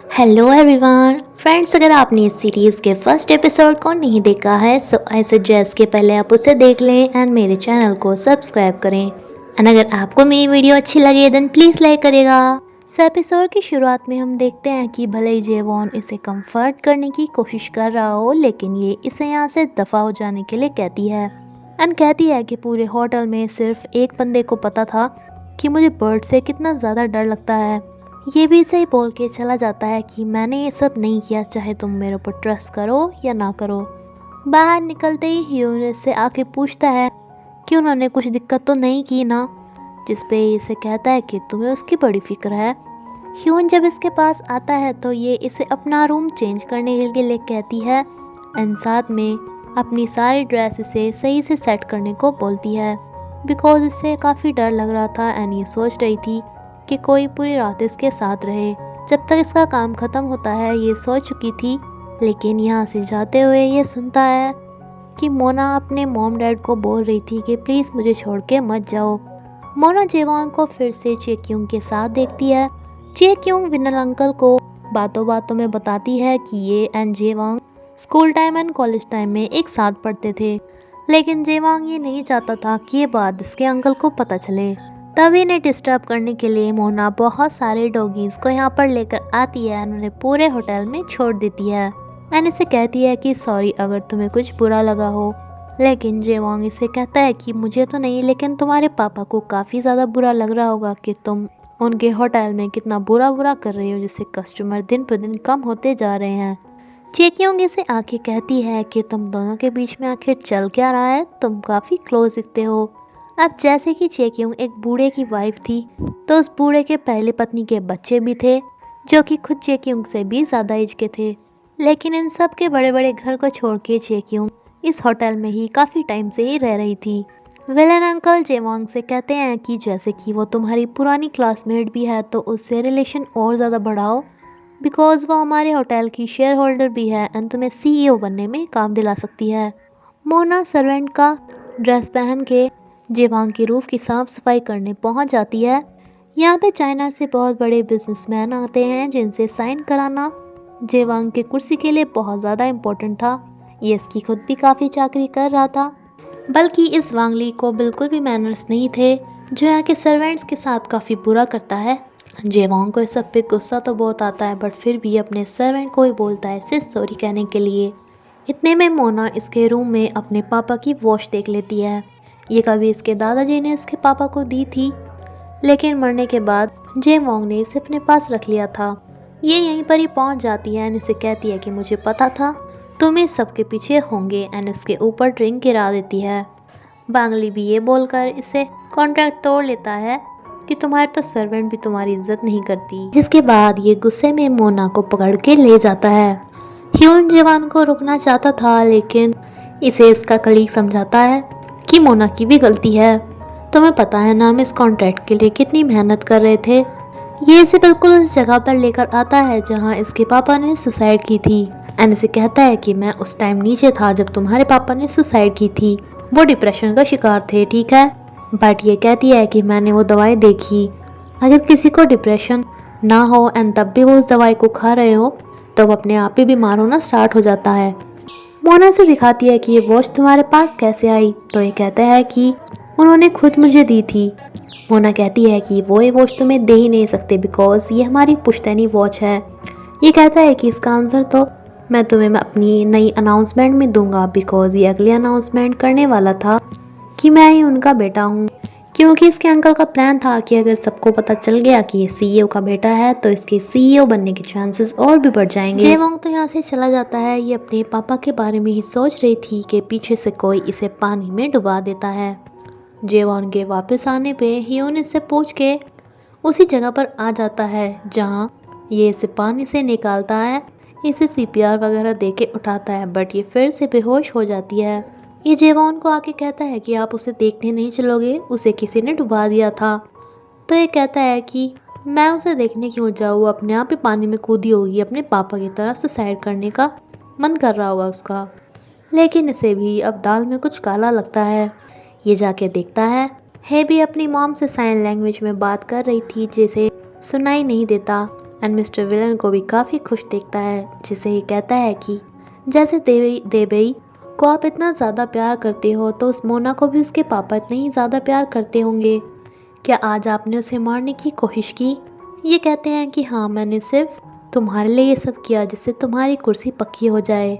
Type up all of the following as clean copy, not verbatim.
Hello everyone friends, अगर आपने इस सीरीज़ के फर्स्ट एपिसोड को नहीं देखा है सो आई सजेस्ट कि पहले आप उसे देख लें एंड मेरे चैनल को सब्सक्राइब करें। एंड अगर आपको मेरी वीडियो अच्छी लगे देन प्लीज़ लाइक करेगा। सो एपिसोड की शुरुआत में हम देखते हैं कि भले ही जेवॉन इसे कंफर्ट करने की कोशिश कर रहा हो, लेकिन ये इसे यहाँ से दफ़ा हो जाने के लिए कहती है। एंड कहती है कि पूरे होटल में सिर्फ एक बंदे को पता था कि मुझे बर्ड से कितना ज़्यादा डर लगता है। ये भी सही बोल के चला जाता है कि मैंने ये सब नहीं किया, चाहे तुम मेरे ऊपर ट्रस्ट करो या ना करो। बाहर निकलते ही ह्यून इससे आके पूछता है कि उन्होंने कुछ दिक्कत तो नहीं की ना, जिस पे इसे कहता है कि तुम्हें उसकी बड़ी फिक्र है। ह्यून जब इसके पास आता है तो ये इसे अपना रूम चेंज करने के लिए कहती है एंड साथ में अपनी सारी ड्रेस इसे सही से सेट करने को बोलती है, बिकॉज इससे काफ़ी डर लग रहा था एंड ये सोच रही थी कि कोई पूरी रात इसके साथ रहे जब तक इसका काम ख़त्म होता है। ये सोच चुकी थी, लेकिन यहाँ से जाते हुए ये सुनता है कि मोना अपने मॉम डैड को बोल रही थी कि प्लीज़ मुझे छोड़ के मत जाओ। मोना जेवांग को फिर से चेक्यूंग के साथ देखती है। चेक्यूंग विनल अंकल को बातों बातों में बताती है कि ये and Jewang school time and college time में एक साथ पढ़ते थे, लेकिन जेवांग ये नहीं चाहता था कि ये बात इसके अंकल को पता चले। तभी इन्हें डिस्टर्ब करने के लिए मोना बहुत सारे डॉगीज़ को यहाँ पर लेकर आती है और उन्हें पूरे होटल में छोड़ देती है एंड इसे कहती है कि सॉरी अगर तुम्हें कुछ बुरा लगा हो। लेकिन जेवांग इसे कहता है कि मुझे तो नहीं, लेकिन तुम्हारे पापा को काफ़ी ज़्यादा बुरा लग रहा होगा कि तुम उनके होटल में कितना बुरा बुरा कर रही हो, जिससे कस्टमर दिन पर दिन कम होते जा रहे हैं। चेक्योंग इसे आके कहती है कि तुम दोनों के बीच में आखिर चल क्या रहा है, तुम काफ़ी क्लोज दिखते हो। अब जैसे कि चेक्योंग एक बूढ़े की वाइफ थी, तो उस बूढ़े के पहले पत्नी के बच्चे भी थे जो कि खुद चेक्योंग से भी ज़्यादा एज के थे। लेकिन इन सब के बड़े बड़े घर को छोड़ के चेक्योंग इस होटल में ही काफ़ी टाइम से ही रह रही थी। विलन अंकल जेवांग से कहते हैं कि जैसे कि वो तुम्हारी पुरानी क्लासमेट भी है तो उससे रिलेशन और ज़्यादा बढ़ाओ, बिकॉज वो हमारे होटल की शेयर होल्डर भी है एंड तुम्हें सीईओ बनने में काम दिला सकती है। मोना सर्वेंट का ड्रेस पहन के जेवांग की रूफ की साफ सफाई करने पहुंच जाती है। यहाँ पे चाइना से बहुत बड़े बिजनेसमैन आते हैं जिनसे साइन कराना जेवांग की कुर्सी के लिए बहुत ज़्यादा इम्पोर्टेंट था। ये इसकी खुद भी काफ़ी चाकरी कर रहा था, बल्कि इस वांगली को बिल्कुल भी मैनर्स नहीं थे, जो यहाँ के सर्वेंट्स के साथ काफ़ी बुरा करता है। जेवांग को इस सब पे गुस्सा तो बहुत आता है, बट फिर भी अपने सर्वेंट को ही बोलता है इसे सॉरी कहने के लिए। इतने में मोना इसके रूम में अपने पापा की वॉच देख लेती है। ये कभी इसके दादाजी ने इसके पापा को दी थी, लेकिन मरने के बाद जेवॉन्ग ने इसे अपने पास रख लिया था। ये यहीं पर ही पहुंच जाती है एंड इसे कहती है कि मुझे पता था तुम इस सब के पीछे होंगे एंड इसके ऊपर ड्रिंक गिरा देती है। बांगली भी ये बोलकर इसे कॉन्ट्रैक्ट तोड़ लेता है कि तुम्हारे तो सर्वेंट भी तुम्हारी इज्जत नहीं करती, जिसके बाद ये गुस्से में मोना को पकड़ के ले जाता है। ह्यून जेवान को रुकना चाहता था, लेकिन इसे इसका कलीग समझाता है कि मोना की भी गलती है। तुम्हें पता है ना हम इस कॉन्ट्रैक्ट के लिए कितनी मेहनत कर रहे थे। ये इसे बिल्कुल उस जगह पर लेकर आता है जहाँ इसके पापा ने सुसाइड की थी एंड इसे कहता है कि मैं उस टाइम नीचे था जब तुम्हारे पापा ने सुसाइड की थी। वो डिप्रेशन का शिकार थे, ठीक है, बट ये कहती है कि मैंने वो दवाई देखी। अगर किसी को डिप्रेशन ना हो एंड तब भी वो उस दवाई को खा रहे हो तो वो अपने आप ही बीमार होना स्टार्ट हो जाता है। मोना से दिखाती है कि ये वॉच तुम्हारे पास कैसे आई, तो ये कहता है कि उन्होंने खुद मुझे दी थी। मोना कहती है कि वो ये वॉच तुम्हें दे ही नहीं सकते बिकॉज ये हमारी पुश्तैनी वॉच है। ये कहता है कि इसका आंसर तो मैं तुम्हें अपनी नई अनाउंसमेंट में दूंगा, बिकॉज ये अगली अनाउंसमेंट करने वाला था कि मैं ही उनका बेटा हूँ, क्योंकि इसके अंकल का प्लान था कि अगर सबको पता चल गया कि ये सीईओ का बेटा है तो इसके सीईओ बनने के चांसेस और भी बढ़ जाएंगे। जेवॉन्ग तो यहाँ से चला जाता है। ये अपने पापा के बारे में ही सोच रही थी कि पीछे से कोई इसे पानी में डुबा देता है। जेवॉन्ग के वापस आने पे ह्यून इससे पूछ के उसी जगह पर आ जाता है जहाँ ये इसे पानी से निकालता है। इसे सीपीआर वगैरह दे के उठाता है, बट ये फिर से बेहोश हो जाती है। ये जेवॉन को आके कहता है कि आप उसे देखने नहीं चलोगे, उसे किसी ने डुबा दिया था। तो ये कहता है कि मैं उसे देखने क्यों जाऊँ, वो अपने आप ही पानी में कूदी होगी, अपने पापा की तरफ सुसाइड करने का मन कर रहा होगा उसका। लेकिन इसे भी अब दाल में कुछ काला लगता है। ये जाके देखता है भी अपनी मॉम से साइन लैंग्वेज में बात कर रही थी जिसे सुनाई नहीं देता एंड मिस्टर विलन को भी काफ़ी खुश देखता है, जिसे ये कहता है कि जैसे देबई को आप इतना ज़्यादा प्यार करते हो तो उस मोना को भी उसके पापा इतने ही ज़्यादा प्यार करते होंगे। क्या आज आपने उसे मारने की कोशिश की? ये कहते हैं कि हाँ, मैंने सिर्फ तुम्हारे लिए ये सब किया जिससे तुम्हारी कुर्सी पक्की हो जाए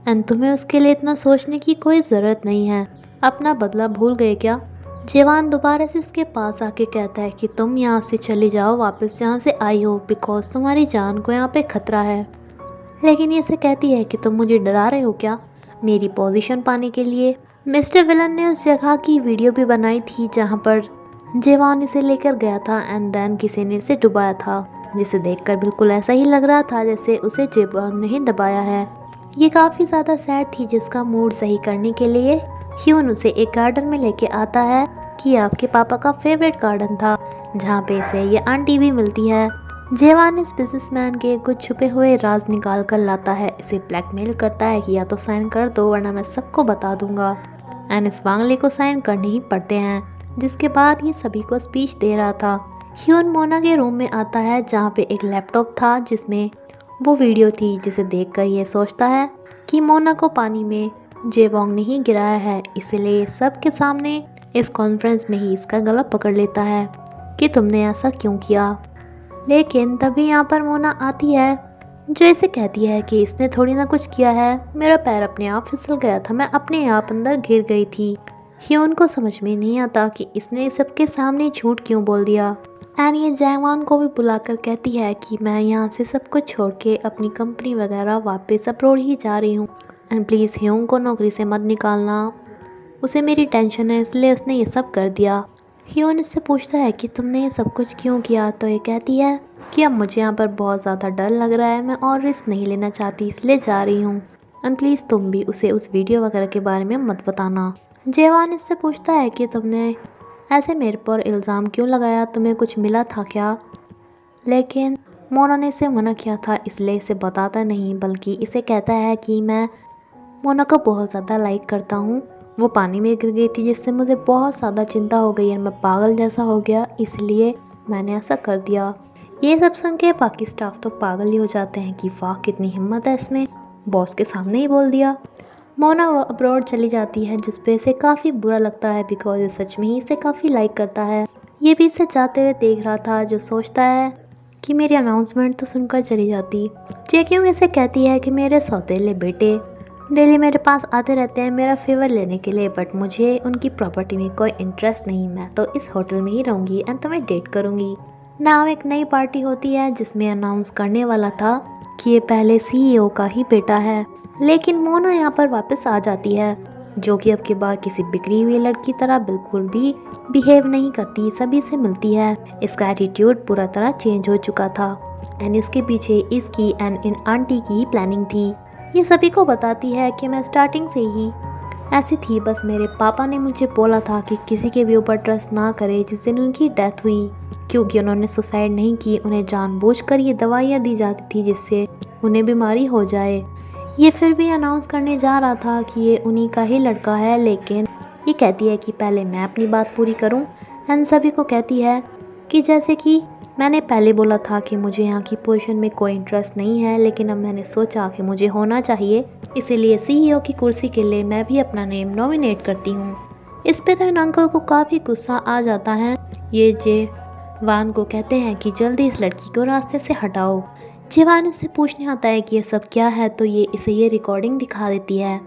एंड तुम्हें उसके लिए इतना सोचने की कोई ज़रूरत नहीं है। अपना बदला भूल गए क्या? जेवान दोबारा से इसके पास आके कहता है कि तुम यहाँ से चली जाओ वापस जहाँ से आई हो, बिकॉज तुम्हारी जान को यहाँ पे खतरा है। लेकिन ये से कहती है कि तुम मुझे डरा रहे हो क्या मेरी पोजीशन पाने के लिए? मिस्टर विलन ने उस जगह की वीडियो भी बनाई थी जहाँ पर जेवान इसे लेकर गया था एंड देन किसी ने इसे डुबाया था, जिसे देखकर बिल्कुल ऐसा ही लग रहा था जैसे उसे जेवान ने ही दबाया है। ये काफ़ी ज़्यादा सैड थी, जिसका मूड सही करने के लिए ह्यून उसे एक गार्डन में लेके आता है कि आपके पापा का फेवरेट गार्डन था, जहाँ पे इसे ये आंटी भी मिलती है। जेवान इस बिजनेसमैन के कुछ छुपे हुए राज निकाल कर लाता है, इसे ब्लैकमेल करता है कि या तो साइन कर दो वरना मैं सबको बता दूंगा एंड इस मांगले को साइन करने ही पड़ते हैं। जिसके बाद ये सभी को स्पीच दे रहा था। ह्यून मोना के रूम में आता है जहाँ पे एक लैपटॉप था जिसमें वो वीडियो थी, जिसे देखकर ये सोचता है कि मोना को पानी में जेवोंग ने ही गिराया है, इसलिए सबके सामने इस कॉन्फ्रेंस में ही इसका गला पकड़ लेता है कि तुमने ऐसा क्यों किया। लेकिन तभी यहाँ पर मोना आती है जो इसे कहती है कि इसने थोड़ी ना कुछ किया है, मेरा पैर अपने आप फिसल गया था, मैं अपने आप अंदर गिर गई थी। ह्यून को समझ में नहीं आता कि इसने सबके सामने झूठ क्यों बोल दिया एंड ये जैवान को भी बुलाकर कहती है कि मैं यहाँ से सब कुछ छोड़ के अपनी कंपनी वगैरह वापस अब्रॉड ही जा रही हूँ एंड प्लीज़ ह्यून को नौकरी से मत निकालना, उसे मेरी टेंशन है इसलिए उसने ये सब कर दिया। ह्यून इससे पूछता है कि तुमने ये सब कुछ क्यों किया, तो ये कहती है कि अब मुझे यहाँ पर बहुत ज़्यादा डर लग रहा है, मैं और रिस्क नहीं लेना चाहती इसलिए जा रही हूँ एंड प्लीज़ तुम भी उसे उस वीडियो वगैरह के बारे में मत बताना। जेवान इससे पूछता है कि तुमने ऐसे मेरे पर इल्ज़ाम क्यों लगाया, तुम्हें कुछ मिला था क्या? लेकिन मोना ने इसे मना किया था, इसलिए इसे बताता नहीं, बल्कि इसे कहता है कि मैं मोना को बहुत ज़्यादा लाइक करता हूँ, वो पानी में गिर गई थी जिससे मुझे बहुत ज़्यादा चिंता हो गई और मैं पागल जैसा हो गया, इसलिए मैंने ऐसा कर दिया। ये सब सुन के बाकी स्टाफ तो पागल ही हो जाते हैं कि वाह कितनी हिम्मत है इसमें, बॉस के सामने ही बोल दिया। मोना अब्रॉड चली जाती है, जिस पे इसे काफ़ी बुरा लगता है बिकॉज सच में ही इसे काफ़ी लाइक करता है। ये भी इसे जाते हुए देख रहा था, जो सोचता है कि मेरी अनाउंसमेंट तो सुनकर चली जाती। जेक्यूंग इसे कहती है कि मेरे सौतेले बेटे डेली मेरे पास आते रहते हैं मेरा फेवर लेने के लिए, बट मुझे उनकी प्रॉपर्टी में कोई इंटरेस्ट नहीं, मैं तो इस होटल में ही रहूँगी एंड तुम्हें डेट करूँगी। नाउ एक नई पार्टी होती है जिसमें अनाउंस करने वाला था कि ये पहले सीईओ का ही बेटा है, लेकिन मोना यहाँ पर वापस आ जाती है, जो कि अब के बाद किसी बिगड़ी हुई लड़की तरह बिल्कुल भी बिहेव नहीं करती, सभी से मिलती है। इसका एटीट्यूड पूरा तरह चेंज हो चुका था एंड इसके पीछे इसकी एंड इन आंटी की प्लानिंग थी। ये सभी को बताती है कि मैं स्टार्टिंग से ही ऐसी थी, बस मेरे पापा ने मुझे बोला था कि किसी के भी ऊपर ट्रस्ट ना करे। जिस दिन उनकी डेथ हुई, क्योंकि उन्होंने सुसाइड नहीं की, उन्हें जानबूझकर ये दवाइयाँ दी जाती थी जिससे उन्हें बीमारी हो जाए। ये फिर भी अनाउंस करने जा रहा था कि ये उन्हीं का ही लड़का है, लेकिन ये कहती है कि पहले मैं अपनी बात पूरी करूं एंड सभी को कहती है कि जैसे कि मैंने पहले बोला था कि मुझे यहाँ की पोजीशन में कोई इंटरेस्ट नहीं है, लेकिन अब मैंने सोचा कि मुझे होना चाहिए, इसीलिए सीईओ की कुर्सी के लिए मैं भी अपना नेम नॉमिनेट करती हूँ। इस पे तो इन अंकल को काफ़ी गुस्सा आ जाता है। ये जेवान को कहते हैं कि जल्दी इस लड़की को रास्ते से हटाओ। जेवान इससे पूछने आता है कि ये सब क्या है, तो ये इसे ये रिकॉर्डिंग दिखा देती है।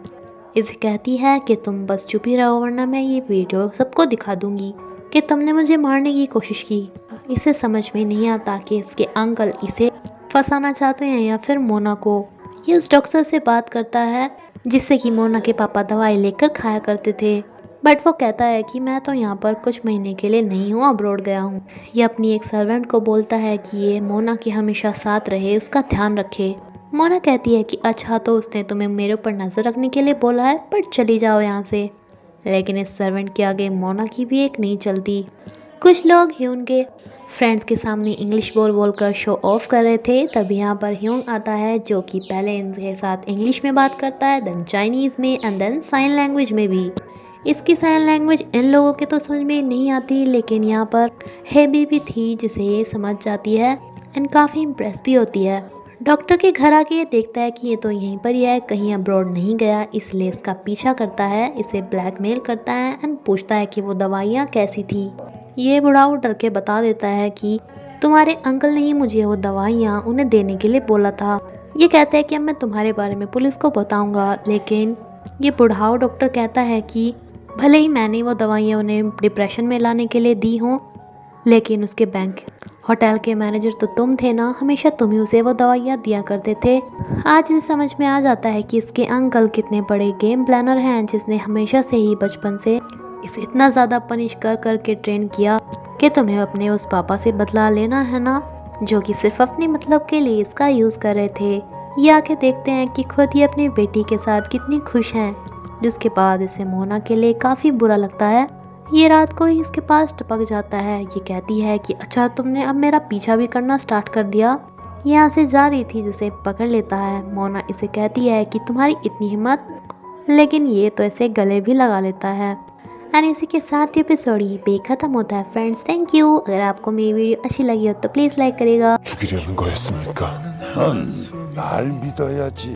इसे कहती है कि तुम बस चुप ही रहो वरना मैं ये वीडियो सबको दिखा दूंगी कि तुमने मुझे मारने की कोशिश की। इसे समझ में नहीं आता कि इसके अंकल इसे फंसाना चाहते हैं या फिर मोना को। ये उस डॉक्टर से बात करता है जिससे कि मोना के पापा दवाई लेकर खाया करते थे, बट वो कहता है कि मैं तो यहाँ पर कुछ महीने के लिए नहीं हूँ, अब्रॉड गया हूँ। ये अपनी एक सर्वेंट को बोलता है कि ये मोना के हमेशा साथ रहे, उसका ध्यान रखे। मोना कहती है कि अच्छा, तो उसने तुम्हें मेरे ऊपर नज़र रखने के लिए बोला है, पर चली जाओ यहाँ से। लेकिन इस सर्वेंट के आगे मोना की भी एक नहीं चलती। कुछ लोग ह्यून के फ्रेंड्स के सामने इंग्लिश बोल कर शो ऑफ कर रहे थे, तभी यहाँ पर ह्यून आता है, जो कि पहले इनके साथ इंग्लिश में बात करता है, देन चाइनीज़ में एंड देन साइन लैंग्वेज में भी। इसकी साइन लैंग्वेज इन लोगों के तो समझ में नहीं आती, लेकिन यहाँ पर हेबी भी थी जिसे ये समझ जाती है एंड काफ़ी इम्प्रेस भी होती है। डॉक्टर के घर आके ये देखता है कि ये तो यहीं पर ही है, कहीं अब्रॉड नहीं गया, इसलिए इसका पीछा करता है, इसे ब्लैकमेल करता है एंड पूछता है कि वो दवाइयाँ कैसी थी। ये बुढ़ाऊ डर के बता देता है कि तुम्हारे अंकल ने ही मुझे वो दवाइयाँ उन्हें देने के लिए बोला था। ये कहता है कि अब मैं तुम्हारे बारे में पुलिस को बताऊंगा, लेकिन ये बुढ़ाऊ डॉक्टर कहता है कि भले ही मैंने वो दवाइयाँ उन्हें डिप्रेशन में लाने के लिए दी हों, लेकिन उसके बैंक होटल के मैनेजर तो तुम थे ना, हमेशा तुम ही उसे वो दवाइयाँ दिया करते थे। आज इसे समझ में आ जाता है कि इसके अंकल कितने बड़े गेम प्लानर हैं, जिसने हमेशा से ही बचपन से इसे इतना ज़्यादा पनिश कर करके ट्रेन किया कि तुम्हें अपने उस पापा से बदला लेना है ना, जो कि सिर्फ अपने मतलब के लिए इसका यूज़ कर रहे थे। ये आके देखते हैं कि खुद ही अपनी बेटी के साथ कितनी खुश हैं, जिसके बाद इसे मोना के लिए काफ़ी बुरा लगता है। ये रात को ही इसके पास टपक जाता है। ये कहती है कि अच्छा तुमने अब मेरा पीछा भी करना स्टार्ट कर दिया। यहाँ से जा रही थी, जिसे पकड़ लेता है। मोना इसे कहती है कि तुम्हारी इतनी हिम्मत, लेकिन ये तो ऐसे गले भी लगा लेता है। एंड इसी के साथ एपिसोड यहीं पे खत्म होता है फ्रेंड्स। Thank you. अगर आपको मेरी वीडियो अच्छी लगी हो तो प्लीज़ लाइक करिएगा। 죽이려는 거였습니까? 넌 날 믿어야지.